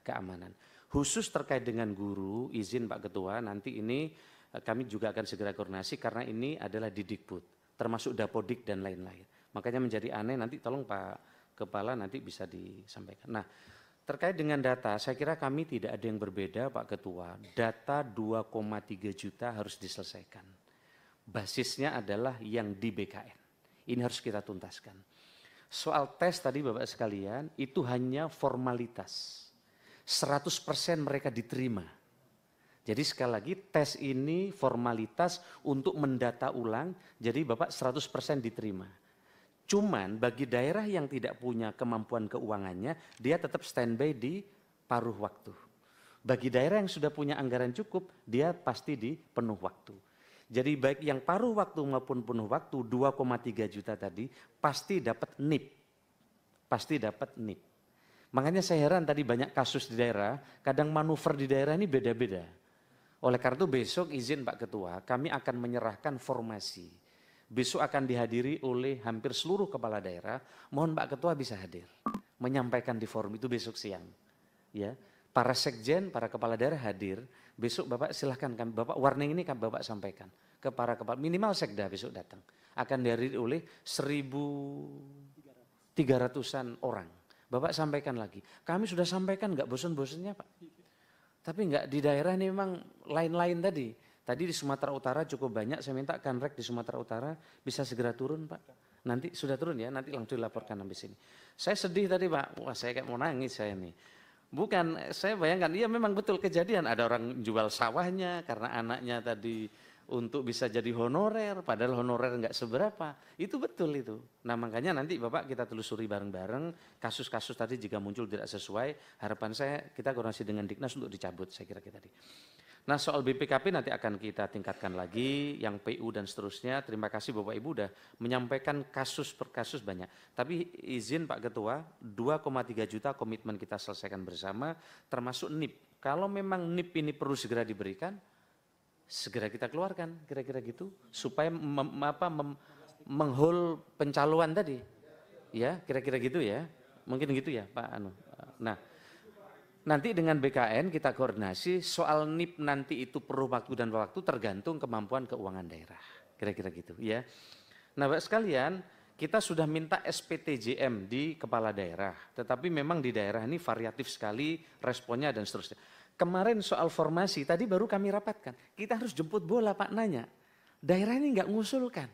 keamanan. Khusus terkait dengan guru, izin Pak Ketua, nanti ini kami juga akan segera koordinasi karena ini adalah Didikbud, termasuk Dapodik dan lain-lain. Makanya menjadi aneh, nanti tolong Pak Kepala nanti bisa disampaikan. Nah, terkait dengan data, saya kira kami tidak ada yang berbeda Pak Ketua. Data 2,3 juta harus diselesaikan. Basisnya adalah yang di BKN. Ini harus kita tuntaskan. Soal tes tadi Bapak sekalian, itu hanya formalitas. 100% mereka diterima. Jadi sekali lagi tes ini formalitas untuk mendata ulang, jadi Bapak 100% diterima. Cuman bagi daerah yang tidak punya kemampuan keuangannya, dia tetap standby di paruh waktu. Bagi daerah yang sudah punya anggaran cukup, dia pasti di penuh waktu. Jadi baik yang paruh waktu maupun penuh waktu, 2,3 juta tadi, pasti dapat NIP. Pasti dapat NIP. Makanya saya heran tadi banyak kasus di daerah, kadang manuver di daerah ini beda-beda. Oleh karena itu besok izin Pak Ketua, kami akan menyerahkan formasi. Besok akan dihadiri oleh hampir seluruh kepala daerah. Mohon Pak Ketua bisa hadir, menyampaikan di forum itu besok siang. Ya, para sekjen, para kepala daerah hadir. Besok Bapak silahkan, Bapak warning ini Bapak sampaikan ke para kepala, minimal sekda besok datang. Akan dihadiri oleh 1.300-an orang. Bapak sampaikan lagi. Kami sudah sampaikan nggak bosan-bosannya Pak. Tapi nggak di daerah ini memang lain-lain tadi. Tadi di Sumatera Utara cukup banyak, saya minta Kanrek di Sumatera Utara bisa segera turun Pak. Nanti sudah turun ya, nanti langsung dilaporkan sampai sini. Saya sedih tadi Pak, wah saya kayak mau nangis saya nih. Bukan, saya bayangkan, iya memang betul kejadian, ada orang jual sawahnya karena anaknya tadi untuk bisa jadi honorer, padahal honorer nggak seberapa, itu betul itu. Nah makanya nanti Bapak kita telusuri bareng-bareng, kasus-kasus tadi jika muncul tidak sesuai, harapan saya kita koordinasi dengan Diknas untuk dicabut, saya kira tadi. Nah soal BPKP nanti akan kita tingkatkan lagi, yang PU dan seterusnya. Terima kasih Bapak Ibu sudah menyampaikan kasus per kasus banyak. Tapi izin Pak Ketua, 2,3 juta komitmen kita selesaikan bersama, termasuk NIP. Kalau memang NIP ini perlu segera diberikan, segera kita keluarkan, kira-kira gitu. Supaya menghol pencaloan tadi. Ya, kira-kira gitu ya. Mungkin gitu ya Pak Anu. Nah, nanti dengan BKN kita koordinasi soal NIP nanti itu perlu waktu dan waktu tergantung kemampuan keuangan daerah. Kira-kira gitu ya. Nah Bapak sekalian, kita sudah minta SPTJM di kepala daerah. Tetapi memang di daerah ini variatif sekali responnya dan seterusnya. Kemarin soal formasi tadi baru kami rapatkan. Kita harus jemput bola Pak nanya. Daerah ini nggak ngusulkan.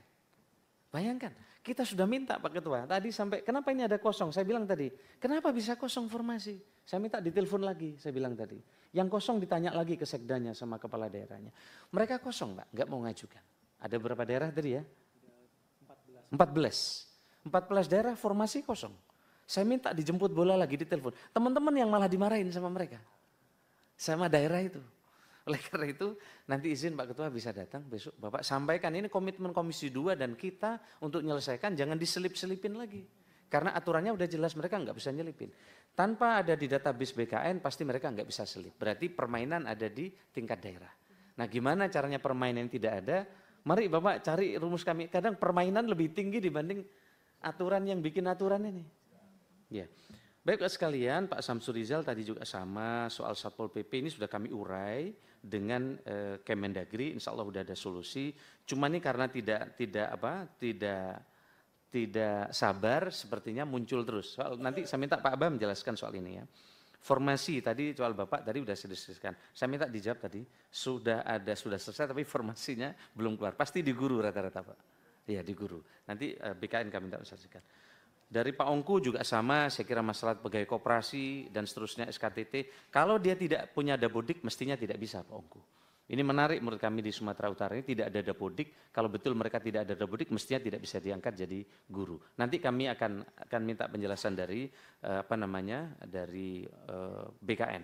Bayangkan, kita sudah minta Pak Ketua, tadi sampai kenapa ini ada kosong, saya bilang tadi, kenapa bisa kosong formasi? Saya minta ditelepon lagi, saya bilang tadi. Yang kosong ditanya lagi ke sekdanya sama kepala daerahnya. Mereka kosong Pak, nggak mau ngajukan. Ada berapa daerah tadi ya? 14 daerah formasi kosong. Saya minta dijemput bola lagi, ditelepon. Teman-teman yang malah dimarahin sama mereka. Sama daerah itu. Oleh karena itu nanti izin Pak Ketua bisa datang besok Bapak sampaikan ini komitmen Komisi 2 dan kita untuk menyelesaikan jangan diselip-selipin lagi. Karena aturannya udah jelas mereka nggak bisa nyelipin. Tanpa ada di database BKN pasti mereka nggak bisa selip. Berarti permainan ada di tingkat daerah. Nah gimana caranya permainan yang tidak ada? Mari Bapak cari rumus kami. Kadang permainan lebih tinggi dibanding aturan yang bikin aturan ini. Ya. Baik sekalian, Pak Samsur Rizal tadi juga sama soal Satpol PP ini sudah kami urai dengan Kemendagri, insya Allah sudah ada solusi. Cuma ini karena tidak sabar, sepertinya muncul terus. Nanti saya minta Pak Abah menjelaskan soal ini ya. Formasi tadi soal Bapak tadi sudah saya diskusikan. Saya minta dijawab tadi sudah selesai tapi formasinya belum keluar. Pasti di guru rata-rata Pak. Iya di guru. Nanti BKN kami minta menjelaskan. Dari Pak Ongku juga sama, saya kira masalah pegawai koperasi dan seterusnya SKTT. Kalau dia tidak punya dapodik, mestinya tidak bisa Pak Ongku. Ini menarik menurut kami di Sumatera Utara ini tidak ada dapodik. Kalau betul mereka tidak ada dapodik, mestinya tidak bisa diangkat jadi guru. Nanti kami akan minta penjelasan dari dari BKN.